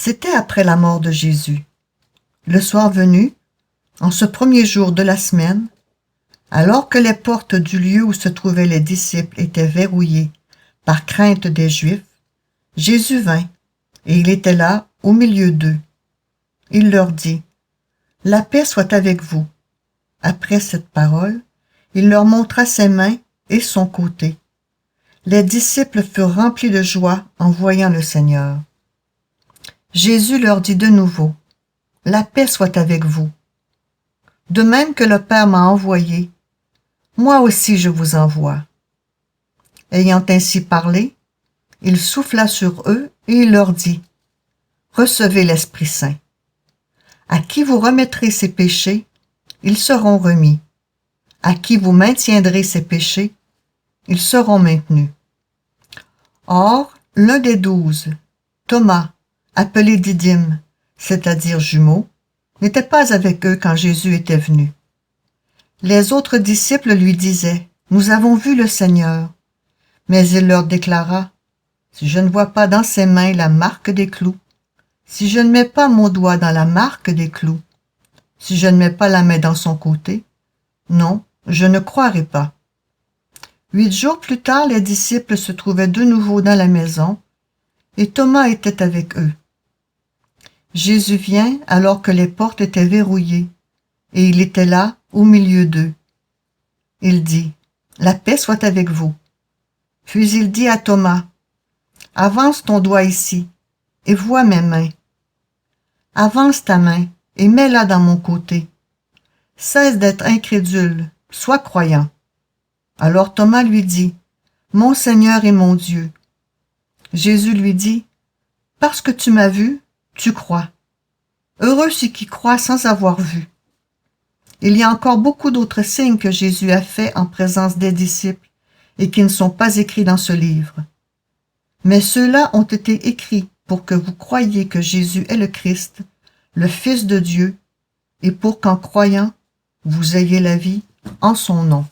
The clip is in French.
C'était après la mort de Jésus. Le soir venu, en ce premier jour de la semaine, alors que les portes du lieu où se trouvaient les disciples étaient verrouillées par crainte des Juifs, Jésus vint, et il était là au milieu d'eux. Il leur dit, « La paix soit avec vous. » Après cette parole, il leur montra ses mains et son côté. Les disciples furent remplis de joie en voyant le Seigneur. Jésus leur dit de nouveau, « La paix soit avec vous. De même que le Père m'a envoyé, moi aussi je vous envoie. » Ayant ainsi parlé, il souffla sur eux et il leur dit, « Recevez l'Esprit Saint. À qui vous remettrez ses péchés, ils seront remis. À qui vous maintiendrez ses péchés, ils seront maintenus. » Or, l'un des 12, Thomas, appelé Didyme, c'est-à-dire jumeau, n'était pas avec eux quand Jésus était venu. Les autres disciples lui disaient, « Nous avons vu le Seigneur. » Mais il leur déclara, « Si je ne vois pas dans ses mains la marque des clous, si je ne mets pas mon doigt dans la marque des clous, si je ne mets pas la main dans son côté, non, je ne croirai pas. » 8 jours plus tard, les disciples se trouvaient de nouveau dans la maison, et Thomas était avec eux. Jésus vient alors que les portes étaient verrouillées, et il était là au milieu d'eux. Il dit, « La paix soit avec vous. » Puis il dit à Thomas, « Avance ton doigt ici, et vois mes mains. Avance ta main, et mets-la dans mon côté. Cesse d'être incrédule, sois croyant. » Alors Thomas lui dit, « Mon Seigneur et mon Dieu. » Jésus lui dit, « Parce que tu m'as vu, tu crois. Heureux ceux qui croient sans avoir vu. » Il y a encore beaucoup d'autres signes que Jésus a faits en présence des disciples et qui ne sont pas écrits dans ce livre. Mais ceux-là ont été écrits pour que vous croyiez que Jésus est le Christ, le Fils de Dieu, et pour qu'en croyant, vous ayez la vie en son nom.